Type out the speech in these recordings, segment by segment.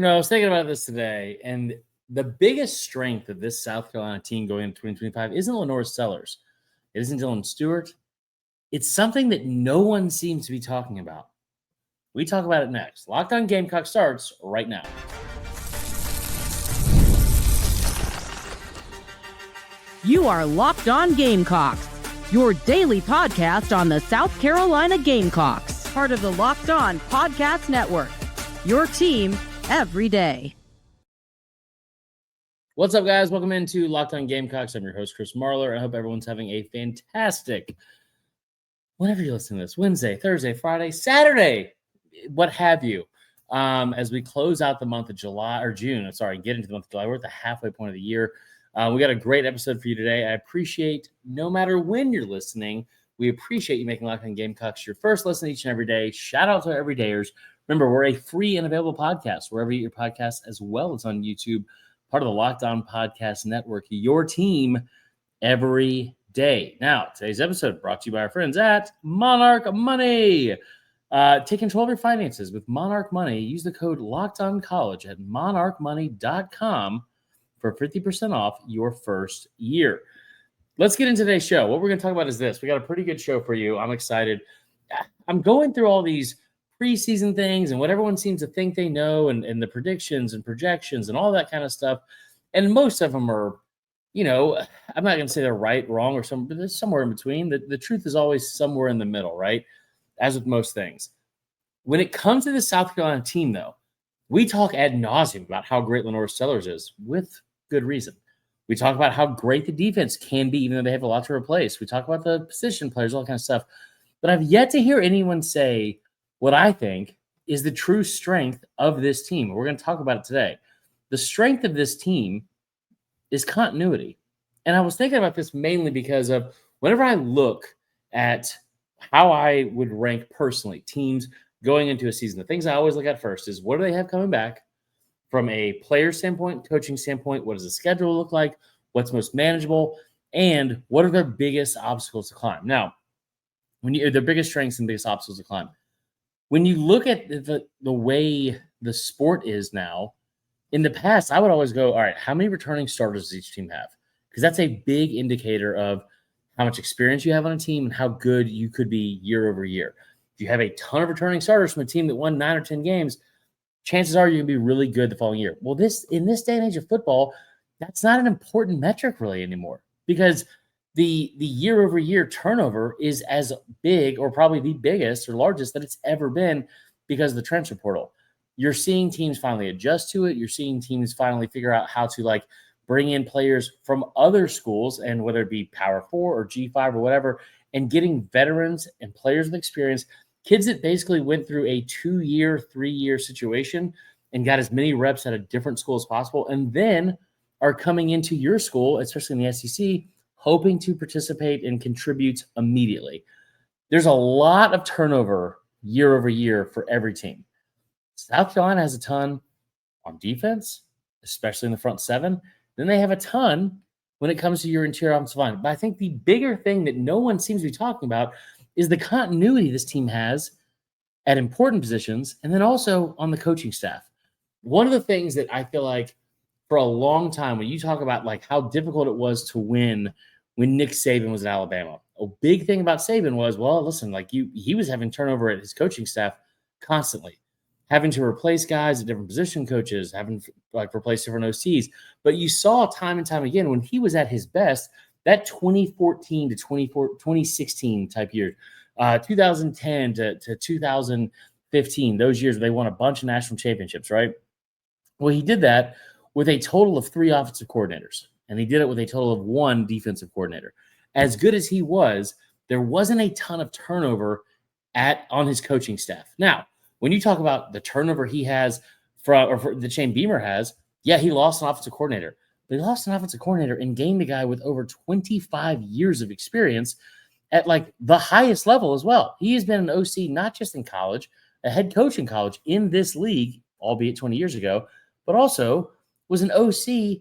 I was thinking about this today, and the biggest strength of this South Carolina team going into 2025 isn't Lenore Sellers. It isn't Dylan Stewart. It's something that no one seems to be talking about. We talk about it next. Locked On Gamecock starts right now. You are Locked On Gamecocks, your daily podcast on the South Carolina Gamecocks, part of the Locked On Podcast Network, your team every day. What's up, guys? Welcome into Locked On Gamecocks. I'm your host, Chris Marler. I hope everyone's having a fantastic, whenever you listen to this, Wednesday, Thursday, Friday, Saturday, what have you, as we close out the month of get into the month of July. We're at the halfway point of the year. We got a great episode for you today. I appreciate, no matter when you're listening, we appreciate you making Locked On Gamecocks your first listen each and every day. Shout out to our everydayers. Remember, we're a free and available podcast wherever you get your podcasts, as well as on YouTube, part of the Locked On Podcast Network, your team every day. Now, today's episode brought to you by our friends at Monarch Money. Take control of your finances with Monarch Money. Use the code LOCKEDONCollege at monarchmoney.com for 50% off your first year. Let's get into today's show. What we're going to talk about is this. We got a pretty good show for you. I'm excited. I'm going through all these preseason things and what everyone seems to think they know and the predictions and projections and all that kind of stuff. And most of them are, I'm not going to say they're right, wrong, or something, but there's somewhere in between. The truth is always somewhere in the middle, right? As with most things. When it comes to the South Carolina team, though, we talk ad nauseum about how great Lenore Sellers is, with good reason. We talk about how great the defense can be, even though they have a lot to replace. We talk about the position players, all that kind of stuff. But I've yet to hear anyone say what I think is the true strength of this team. We're going to talk about it today. The strength of this team is continuity. And I was thinking about this mainly because of whenever I look at how I would rank personally teams going into a season, the things I always look at first is what do they have coming back from a player standpoint, coaching standpoint, what does the schedule look like, what's most manageable, and what are their biggest obstacles to climb. Now, their biggest strengths and biggest obstacles to climb. When you look at the way the sport is now, in the past, I would always go, all right, how many returning starters does each team have? Because that's a big indicator of how much experience you have on a team and how good you could be year over year. If you have a ton of returning starters from a team that won 9 or 10 games, chances are you're going to be really good the following year. Well, in this day and age of football, that's not an important metric really anymore, because the year-over-year turnover is as big, or probably the biggest or largest that it's ever been, because of the transfer portal. You're seeing teams finally adjust to it. You're seeing teams finally figure out how to bring in players from other schools, and whether it be Power 4 or G5 or whatever, and getting veterans and players with experience, kids that basically went through a 2-year, 3-year situation and got as many reps at a different school as possible, and then are coming into your school, especially in the SEC, hoping to participate and contribute immediately. There's a lot of turnover year over year for every team. South Carolina has a ton on defense, especially in the front seven. Then they have a ton when it comes to your interior offensive line. But I think the bigger thing that no one seems to be talking about is the continuity this team has at important positions, and then also on the coaching staff. One of the things that I feel like for a long time, when you talk about how difficult it was to win when Nick Saban was at Alabama, a big thing about Saban was, he was having turnover at his coaching staff constantly, having to replace guys at different position coaches, having replace different OCs. But you saw time and time again when he was at his best, that 2014 to 2016 type year, 2010 to 2015, those years where they won a bunch of national championships, right? Well, he did that with a total of 3 offensive coordinators, and he did it with a total of 1 defensive coordinator. As good as he was, there wasn't a ton of turnover on his coaching staff. Now, when you talk about the turnover he has the Shane Beamer has, yeah, he lost an offensive coordinator. But he lost an offensive coordinator and gained a guy with over 25 years of experience at the highest level as well. He has been an OC not just in college, a head coach in college in this league, albeit 20 years ago, but also was an OC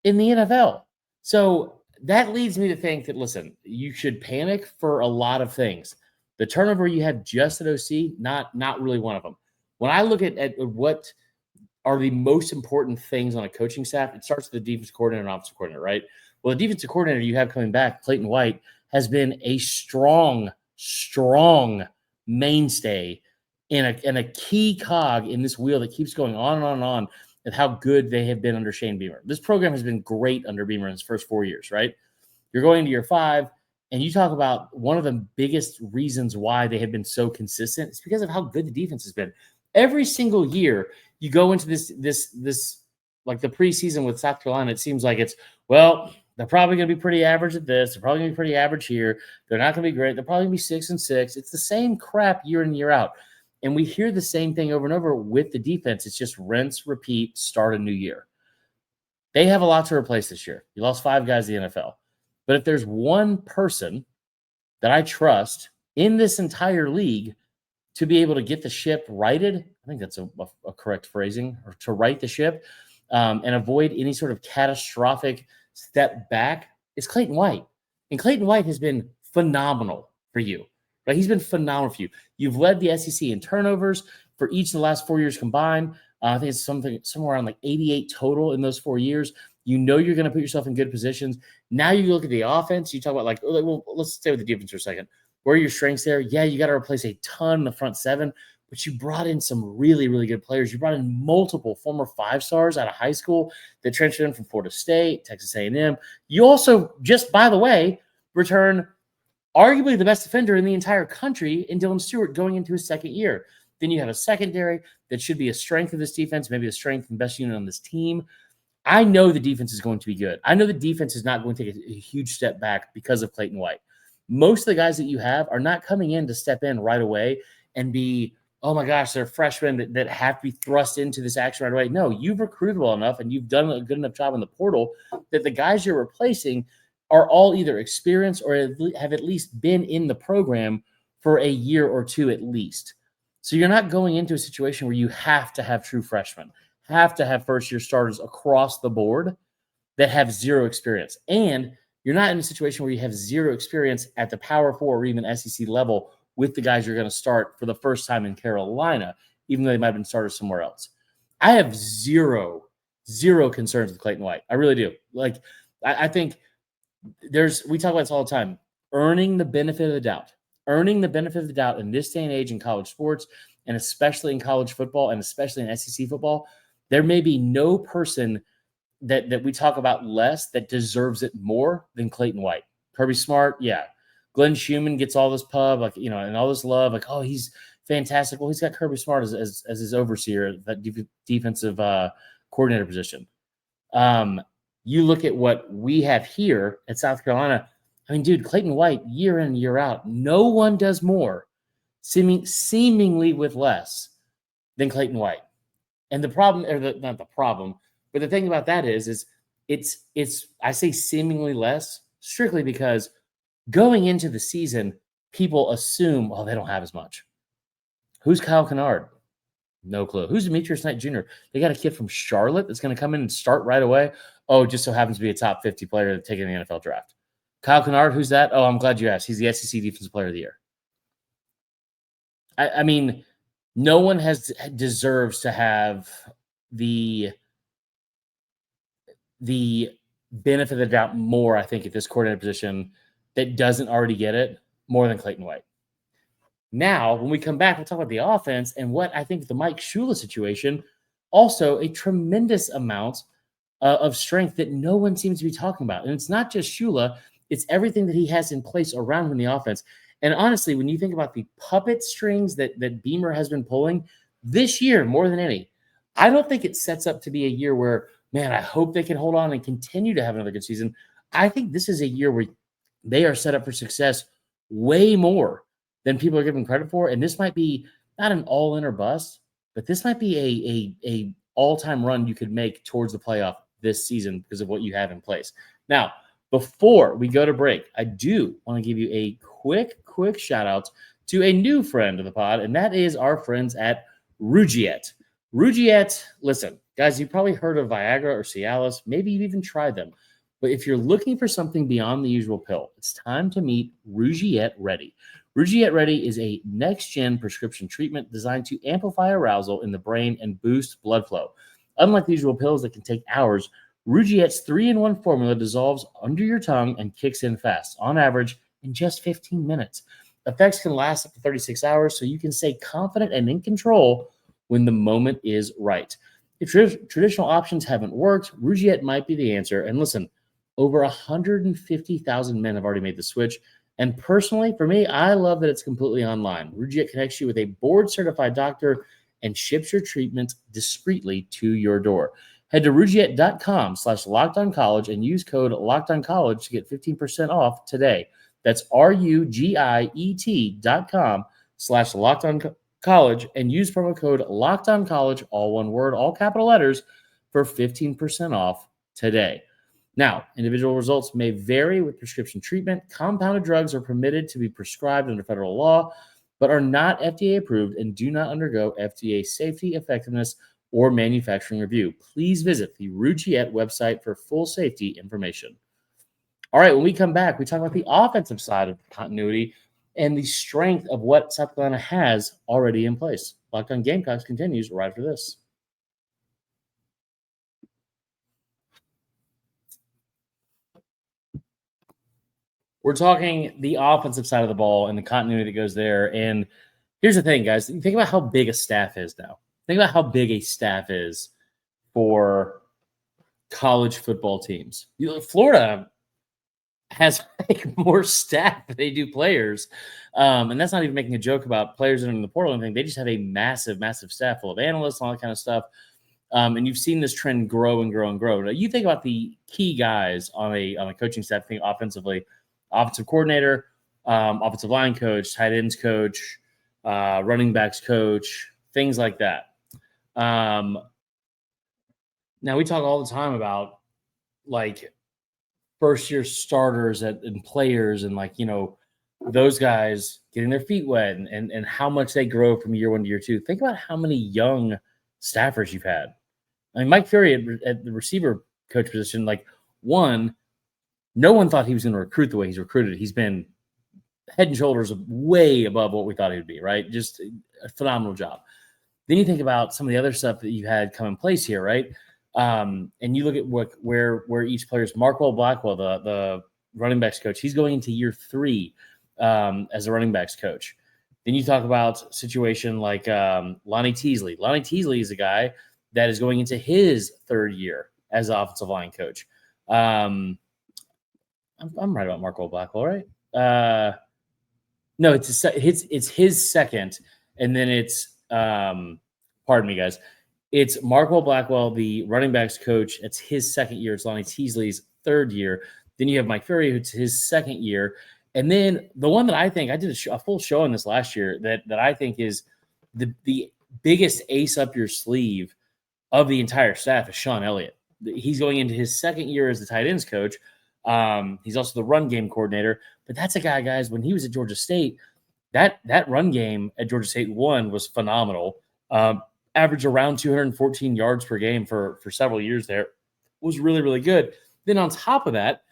in the NFL. So that leads me to think that, listen, you should panic for a lot of things. The turnover you have just at OC, not really one of them. When I look at what are the most important things on a coaching staff, it starts with the defensive coordinator and offensive coordinator, right? Well, the defensive coordinator you have coming back, Clayton White, has been a strong mainstay and a key cog in this wheel that keeps going on and on and on of how good they have been under Shane Beamer. This program has been great under Beamer in his first 4 years, right? You're going to year 5, and you talk about one of the biggest reasons why they have been so consistent. It's because of how good the defense has been. Every single year, you go into this like the preseason with South Carolina, it seems like it's, well, they're probably going to be pretty average at this. They're probably going to be pretty average here. They're not going to be great. They're probably going to be 6-6. It's the same crap year in, year out. And we hear the same thing over and over with the defense. It's just rinse, repeat, start a new year. They have a lot to replace this year. You lost 5 guys in the NFL. But if there's one person that I trust in this entire league to be able to get the ship righted, I think that's a correct phrasing, or to right the ship and avoid any sort of catastrophic step back, it's Clayton White. And Clayton White has been phenomenal for you. Right? He's been phenomenal for you. You've led the SEC in turnovers for each of the last 4 years combined. I think it's somewhere around like 88 total in those 4 years. You know you're going to put yourself in good positions. Now you look at the offense. You talk about well, let's stay with the defense for a second. Where are your strengths there? Yeah, you got to replace a ton in the front 7, but you brought in some really, really good players. You brought in multiple former 5-stars out of high school that transferred in from Florida State, Texas A&M. You also, just by the way, return arguably the best defender in the entire country in Dylan Stewart going into his second year. Then you have a secondary that should be a strength of this defense, maybe a strength and best unit on this team. I know the defense is going to be good. I know the defense is not going to take a huge step back because of Clayton White. Most of the guys that you have are not coming in to step in right away and be, oh my gosh, they're freshmen that have to be thrust into this action right away. No, you've recruited well enough and you've done a good enough job in the portal that the guys you're replacing are all either experienced or have at least been in the program for a year or two at least. So you're not going into a situation where you have to have true freshmen, have to have first-year starters across the board that have zero experience. And you're not in a situation where you have zero experience at the Power 4 or even SEC level with the guys you're going to start for the first time in Carolina, even though they might have been starters somewhere else. I have zero concerns with Clayton White. I really do. I think we talk about this all the time, earning the benefit of the doubt. Earning the benefit of the doubt in this day and age in college sports, and especially in college football, and especially in SEC football, there may be no person that we talk about less that deserves it more than Clayton White. Kirby Smart, yeah. Glenn Schumann gets all this pub, and all this love, oh, he's fantastic. Well, he's got Kirby Smart as his overseer, that defensive coordinator position. You look at what we have here at South Carolina. I mean, dude, Clayton White, year in, year out, no one does more, seemingly with less, than Clayton White. And the problem, not the problem, but the thing about that is it's I say seemingly less strictly because going into the season, people assume, they don't have as much. Who's Kyle Kennard? No clue. Who's Demetrius Knight Jr.? They got a kid from Charlotte that's going to come in and start right away. Oh, just so happens to be a top 50 player to take in the NFL draft. Kyle Kennard, who's that? Oh, I'm glad you asked. He's the SEC Defensive Player of the Year. I mean, no one deserves to have the benefit of the doubt more, I think, at this coordinator position that doesn't already get it more than Clayton White. Now, when we come back, we'll talk about the offense and what I think the Mike Shula situation, also a tremendous amount of strength that no one seems to be talking about. And it's not just Shula, it's everything that he has in place around him in the offense. And honestly, when you think about the puppet strings that Beamer has been pulling this year more than any, I don't think it sets up to be a year where, man, I hope they can hold on and continue to have another good season. I think this is a year where they are set up for success way more than people are giving credit for. And this might be not an all-in or bust, but this might be a all-time run you could make towards the playoff this season because of what you have in place. Now, before we go to break, I do want to give you a quick shout out to a new friend of the pod, and that is our friends at Rugiet. Rugiet, listen, guys, you've probably heard of Viagra or Cialis. Maybe you've even tried them. But if you're looking for something beyond the usual pill, it's time to meet Rugiet Ready. Rugiet Ready is a next-gen prescription treatment designed to amplify arousal in the brain and boost blood flow. Unlike the usual pills that can take hours, Rugiet's 3-in-1 formula dissolves under your tongue and kicks in fast, on average in just 15 minutes. Effects can last up to 36 hours, so you can stay confident and in control when the moment is right. If traditional options haven't worked, Rugiet might be the answer. And listen, over 150,000 men have already made the switch. And personally, for me, I love that it's completely online. Rugiet connects you with a board-certified doctor and ships your treatment discreetly to your door. Head to rugiet.com/lockedoncollege and use code lockedoncollege to get 15% off today. That's rugiet.com/lockedoncollege and use promo code lockedoncollege, all one word, all capital letters, for 15% off today. Now, individual results may vary with prescription treatment. Compounded drugs are permitted to be prescribed under federal law, but are not FDA approved and do not undergo FDA safety, effectiveness, or manufacturing review. Please visit the Rugiet website for full safety information. All right, when we come back, we talk about the offensive side of continuity and the strength of what South Carolina has already in place. Locked on Gamecocks continues right after this. We're talking the offensive side of the ball and the continuity that goes there. And here's the thing, guys. Think about how big a staff is now. Think about how big a staff is for college football teams. Florida has like more staff than they do players. And that's not even making a joke about players in the portal or anything. They just have a massive, massive staff full of analysts and all that kind of stuff. And you've seen this trend grow and grow and grow. Now, you think about the key guys on a coaching staff, think offensively, offensive coordinator, offensive line coach, tight ends coach, running backs coach, things like that. Now, we talk all the time about like first-year starters and players and like, those guys getting their feet wet and how much they grow from year one to year two. Think about how many young staffers you've had. I mean, Mike Fury at the receiver coach position, no one thought he was going to recruit the way he's recruited. He's been head and shoulders way above what we thought he would be, right? Just a phenomenal job. Then you think about some of the other stuff that you had come in place here, right? And you look at where each player's Markwell Blackwell, the running backs coach, he's going into year 3 as a running backs coach. Then you talk about a situation like Lonnie Teasley. Lonnie Teasley is a guy that is going into his 3rd year as an offensive line coach. I'm right about Markwell Blackwell, right? No, it's his second, and then it's pardon me, guys. It's Markwell Blackwell, the running backs coach. It's his 2nd year. It's Lonnie Teasley's 3rd year. Then you have Mike Fury, who's his 2nd year. And then the one that I think, I did a full show on this last year, that I think is the biggest ace up your sleeve of the entire staff is Sean Elliott. He's going into his 2nd year as the tight ends coach. He's also the run game coordinator. But that's a guy, guys, when he was at Georgia State, that run game at Georgia State was phenomenal. Averaged around 214 yards per game for several years there. Was really, really good. Then on top of that,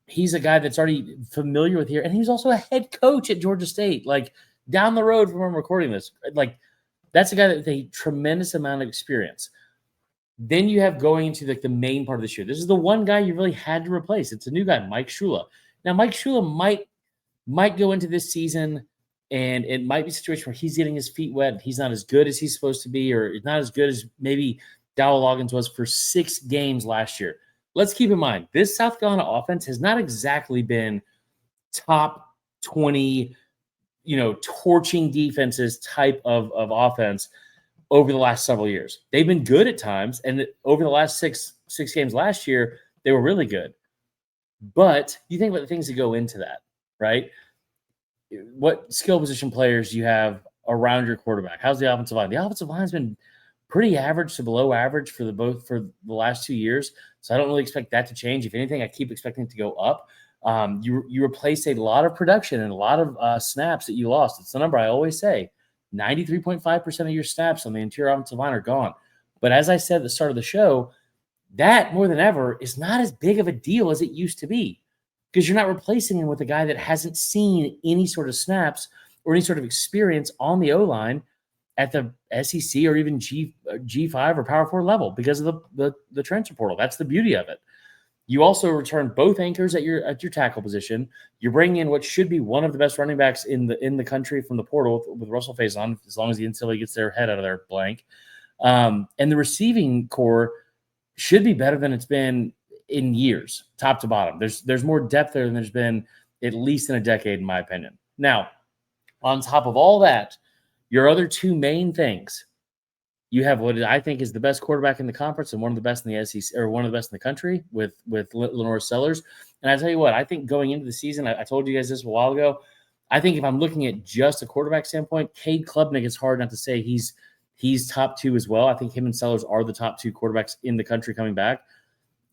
he's a guy that's already familiar with here, and he's also a head coach at Georgia State, like down the road from where I'm recording this. Like, that's a guy that with a tremendous amount of experience. Then you have going into the main part of this year. This is the one guy you really had to replace. It's a new guy, Mike Shula. Now, Mike Shula might go into this season, and it might be a situation where he's getting his feet wet. He's not as good as he's supposed to be, or he's not as good as maybe Dowell Loggins was for 6 games last year. Let's keep in mind, this South Carolina offense has not exactly been top 20, torching defenses type of offense over the last several years. They've been good at times, and over the last six games last year, they were really good. But you think about the things that go into that, right? What skill position players you have around your quarterback? How's the offensive line? The offensive line's been pretty average to below average for the last 2 years. So I don't really expect that to change. If anything, I keep expecting it to go up. You replaced a lot of production and a lot of snaps that you lost. It's the number I always say. 93.5% of your snaps on the interior offensive line are gone. But as I said at the start of the show, that more than ever is not as big of a deal as it used to be, because you're not replacing him with a guy that hasn't seen any sort of snaps or any sort of experience on the O-line at the SEC or even G5 or Power 4 level because of the transfer portal. That's the beauty of it. You also return both anchors at your tackle position. You're bringing in what should be one of the best running backs in the country from the portal with Russell Faison, as long as the NCAA gets their head out of their blank. And the receiving core should be better than it's been in years, top to bottom. There's more depth there than there's been at least in a decade, in my opinion. Now, on top of all that, your other two main things, you have what I think is the best quarterback in the conference and one of the best in the SEC, or one of the best in the country with Lenore Sellers. And I tell you what, I think going into the season, I told you guys this a while ago, I think if I'm looking at just a quarterback standpoint, Cade Klubnik, is hard not to say he's top two as well. I think him and Sellers are the top two quarterbacks in the country coming back.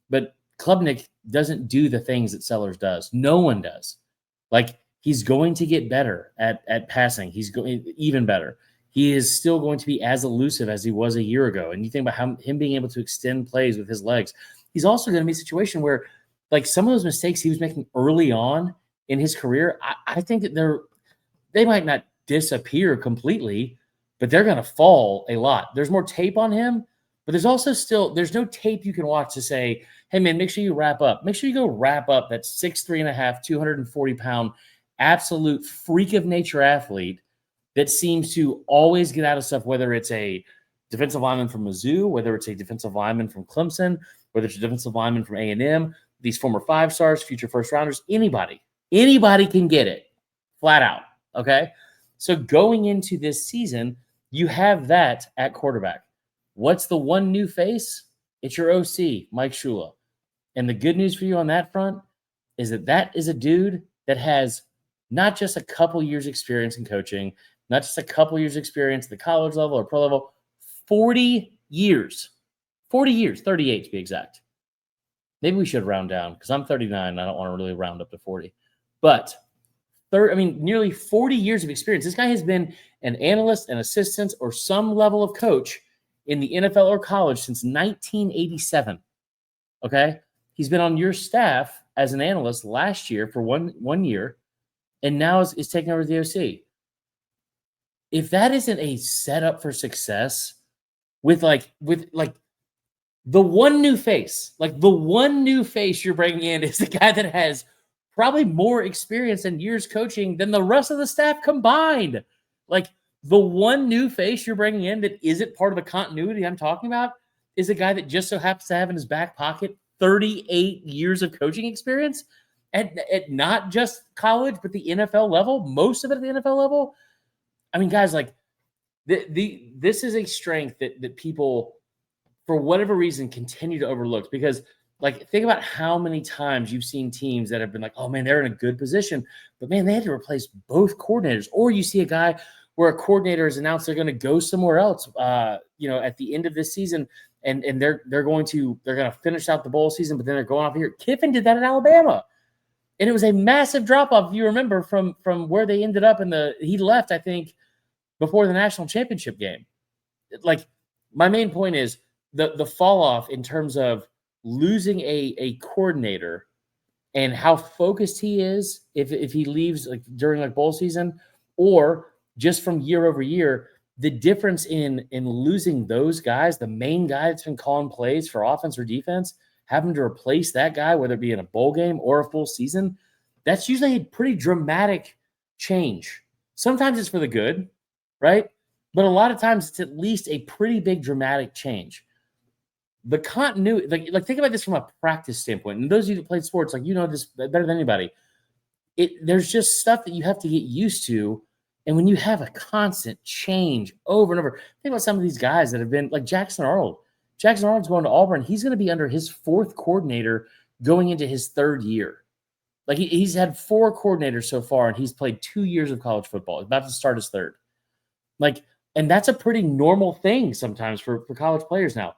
But Klubnik doesn't do the things that Sellers does. No one does. Like, he's going to get better at passing. He's going even better. He is still going to be as elusive as he was a year ago. And you think about him being able to extend plays with his legs. He's also going to be a situation where, like, some of those mistakes he was making early on in his career, I think that they might not disappear completely, but they're going to fall a lot. There's more tape on him, but there's also there's no tape you can watch to say, hey, man, make sure you wrap up. Make sure you go wrap up that 6'3.5", 240-pound, absolute freak of nature athlete that seems to always get out of stuff, whether it's a defensive lineman from Mizzou, whether it's a defensive lineman from Clemson, whether it's a defensive lineman from A&M, these former 5-stars, future first-rounders, anybody can get it, flat out, okay? So going into this season, you have that at quarterback. What's the one new face? It's your OC, Mike Shula. And the good news for you on that front is that is a dude that has not just a couple years experience in coaching, not just a couple years experience at the college level or pro level, 40 years, 38 to be exact. Maybe we should round down because I'm 39 and I don't want to really round up to 40. But nearly 40 years of experience. This guy has been an analyst, an assistant, or some level of coach in the NFL or college since 1987. Okay? He's been on your staff as an analyst last year for one year, and now is taking over the OC. If that isn't a setup for success with the one new face, you're bringing in is the guy that has probably more experience and years coaching than the rest of the staff combined. Like, the one new face you're bringing in that isn't part of the continuity I'm talking about is a guy that just so happens to have in his back pocket 38 years of coaching experience at not just college, but the NFL level, most of it at the NFL level. I mean, guys, like, this is a strength that people, for whatever reason, continue to overlook because, like, think about how many times you've seen teams that have been like, oh, man, they're in a good position, but, man, they had to replace both coordinators. Or you see a guy where a coordinator has announced they're going to go somewhere else, at the end of this season, and they're going to finish out the bowl season, but then they're going off here. Kiffin did that at Alabama. And it was a massive drop-off, if you remember, from where they ended up he left, I think, before the national championship game. Like, my main point is the fall-off in terms of losing a coordinator and how focused he is if he leaves during bowl season, or just from year over year, the difference in losing those guys, the main guy that's been calling plays for offense or defense, having to replace that guy, whether it be in a bowl game or a full season, that's usually a pretty dramatic change. Sometimes it's for the good, right? But a lot of times it's at least a pretty big dramatic change. The continuity, like think about this from a practice standpoint. And those of you that played sports, you know this better than anybody. There's just stuff that you have to get used to. And when you have a constant change over and over, think about some of these guys that have been like Jackson Arnold. Jackson Arnold's going to Auburn. He's going to be under his fourth coordinator going into his third year. Like, he's had 4 coordinators so far, and he's played 2 years of college football. He's about to start his third. And that's a pretty normal thing sometimes for college players now.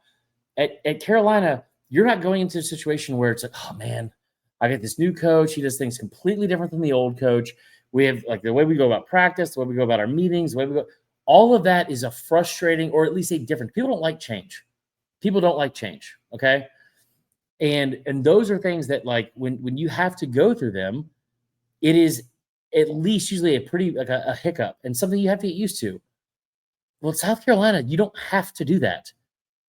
At Carolina, you're not going into a situation where it's like, oh, man, I got this new coach. He does things completely different than the old coach. We have, the way we go about practice, the way we go about our meetings, the way we go. All of that is a frustrating, or at least a different. People don't like change. People don't like change, okay? And those are things that, when you have to go through them, it is at least usually a pretty, a hiccup and something you have to get used to. Well, South Carolina, you don't have to do that.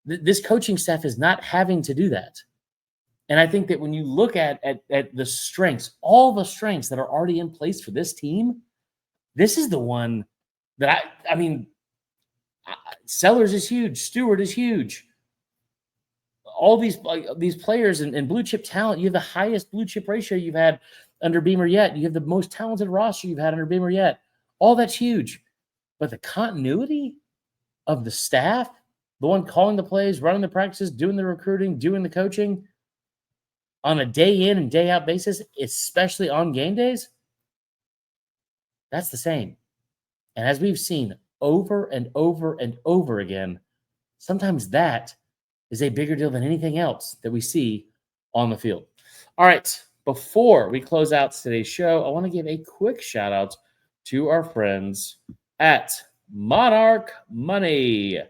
This coaching staff is not having to do that. And I think that when you look at the strengths, all the strengths that are already in place for this team, this is the one that I mean, Sellers is huge. Stewart is huge. All these players and blue chip talent, you have the highest blue chip ratio you've had under Beamer yet. You have the most talented roster you've had under Beamer yet. All that's huge. But the continuity of the staff, the one calling the plays, running the practices, doing the recruiting, doing the coaching on a day in and day out basis, especially on game days, that's the same. And as we've seen over and over and over again, sometimes that is a bigger deal than anything else that we see on the field. All right, before we close out today's show, I want to give a quick shout out to our friends at Monarch Money.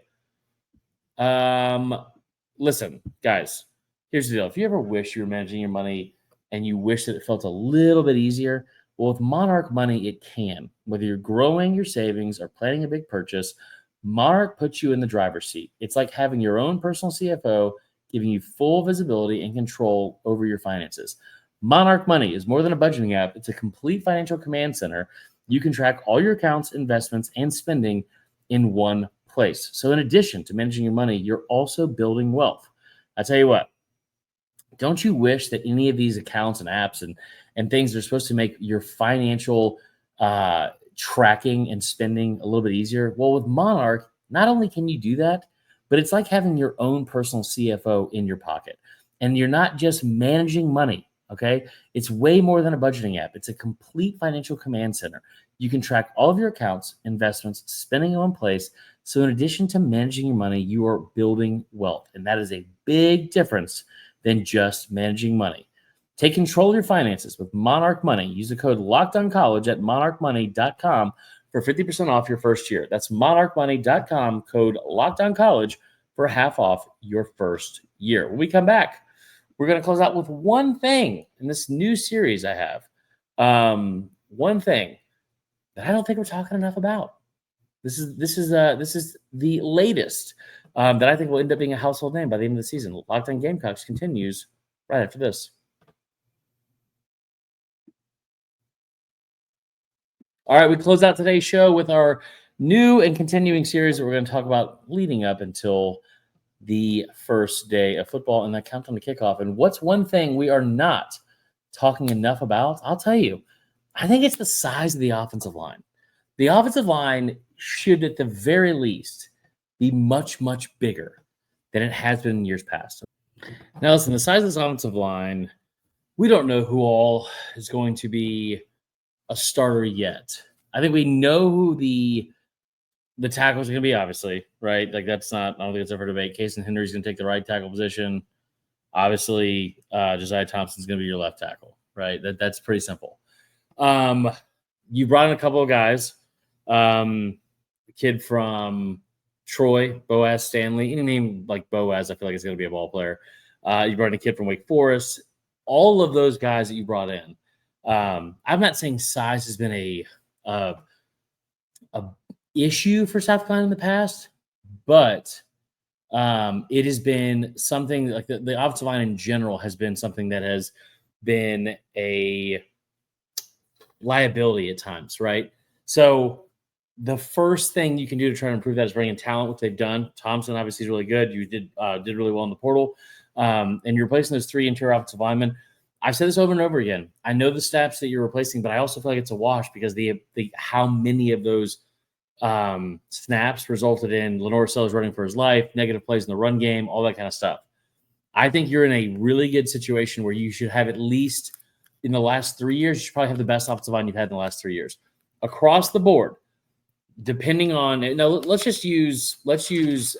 Listen, guys, here's the deal. If you ever wish you were managing your money and you wish that it felt a little bit easier, well, with Monarch Money, it can. Whether you're growing your savings or planning a big purchase, Monarch puts you in the driver's seat. It's like having your own personal CFO, giving you full visibility and control over your finances. Monarch Money is more than a budgeting app. It's a complete financial command center. You can track all your accounts, investments, and spending in one place. So in addition to managing your money, you're also building wealth. I tell you what, don't you wish that any of these accounts and apps and things that are supposed to make your financial tracking and spending a little bit easier? Well, with Monarch, not only can you do that, but it's like having your own personal CFO in your pocket. And you're not just managing money, okay? It's way more than a budgeting app. It's a complete financial command center. You can track all of your accounts, investments, spending in one place. So in addition to managing your money, you are building wealth. And that is a big difference than just managing money. Take control of your finances with Monarch Money. Use the code LOCKEDONCollege at monarchmoney.com for 50% off your first year. That's monarchmoney.com, code LOCKEDONCollege for half off your first year. When we come back, we're going to close out with one thing in this new series I have. One thing that I don't think we're talking enough about. This is the latest that I think will end up being a household name by the end of the season. Locked On Gamecocks continues right after this. All right, we close out today's show with our new and continuing series that we're going to talk about leading up until the first day of football and that countdown to kickoff. And what's one thing we are not talking enough about? I'll tell you. I think it's the size of the offensive line. The offensive line should, at the very least, be much, much bigger than it has been in years past. Now, listen, the size of this offensive line, we don't know who all is going to be a starter yet. I think we know who the tackles are going to be, obviously, right? Like, that's not, I don't think it's ever debate. Casey Henry's going to take the right tackle position. Obviously, Josiah Thompson's going to be your left tackle, right? That's pretty simple. You brought in a couple of guys. The kid from Troy, Boaz Stanley. Any name like Boaz, I feel like it's going to be a ball player. You brought in a kid from Wake Forest. All of those guys that you brought in. I'm not saying size has been a issue for South Carolina in the past, but it has been something like the offensive line in general has been something that has been a liability at times, right? So the first thing you can do to try to improve that is bring in talent, which they've done. Thompson obviously is really good. You did really well in the portal, and you're replacing those three interior offensive linemen. I've said this over and over again. I know the stats that you're replacing, but I also feel like it's a wash because the how many of those snaps resulted in Lenore Sellers running for his life, negative plays in the run game, all that kind of stuff. I think you're in a really good situation where you should have at least in the last 3 years, you should probably have the best offensive line you've had in the last 3 years. Across the board, depending on now, let's use Lindy's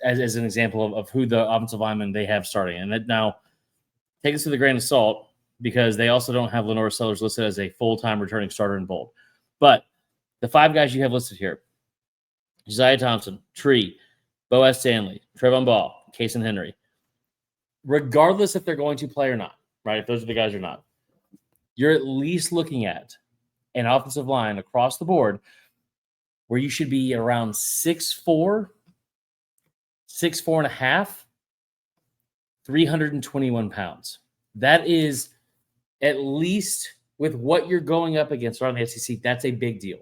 as an example of who the offensive lineman they have starting. And that now take this with a grain of salt because they also don't have Lenore Sellers listed as a full-time returning starter in bold. But the five guys you have listed here, Josiah Thompson, Tree, Boaz Stanley, Trevon Ball, Casey Henry, regardless if they're going to play or not, right? If those are the guys or not, you're at least looking at an offensive line across the board where you should be around 6'4", 6'4.5", 321 pounds. That is, at least with what you're going up against around the SEC, that's a big deal.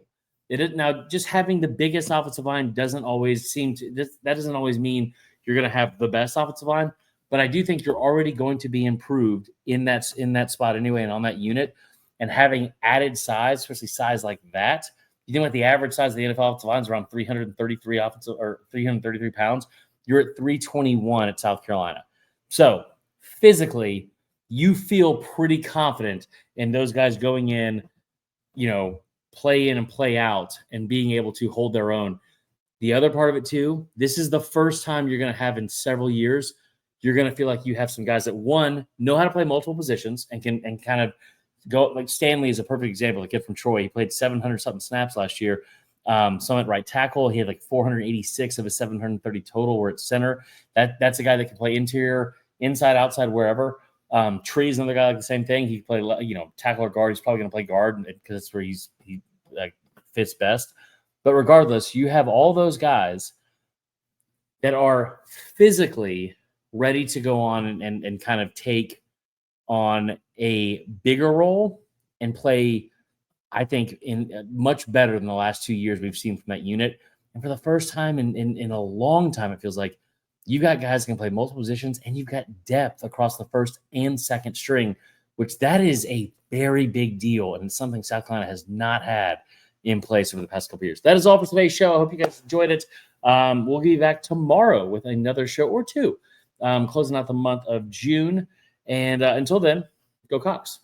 Now, just having the biggest offensive line doesn't always mean you're going to have the best offensive line, but I do think you're already going to be improved in that spot anyway and on that unit. And having added size, especially size like that, you think about the average size of the NFL offensive line is around 333 pounds. You're at 321 at South Carolina. So physically, you feel pretty confident in those guys going in, play in and play out and being able to hold their own. The other part of it too, this is the first time you're going to have in several years, you're going to feel like you have some guys that, one, know how to play multiple positions and can kind of go. Like Stanley is a perfect example, the kid from Troy. He played 700-something snaps last year. Some at right tackle. He had like 486 of his 730 total were at center. That's a guy that can play interior, inside, outside, wherever. Tree's another guy like the same thing. He can play, tackle or guard. He's probably going to play guard because that's where he fits best. But regardless, you have all those guys that are physically ready to go on and kind of take on a bigger role and play, I think, in much better than the last 2 years we've seen from that unit. And for the first time in a long time, it feels like you've got guys who can play multiple positions and you've got depth across the first and second string, which that is a very big deal and something South Carolina has not had in place over the past couple of years. That is all for today's show. I hope you guys enjoyed it. We'll be back tomorrow with another show or two, closing out the month of June. And until then, go Cox.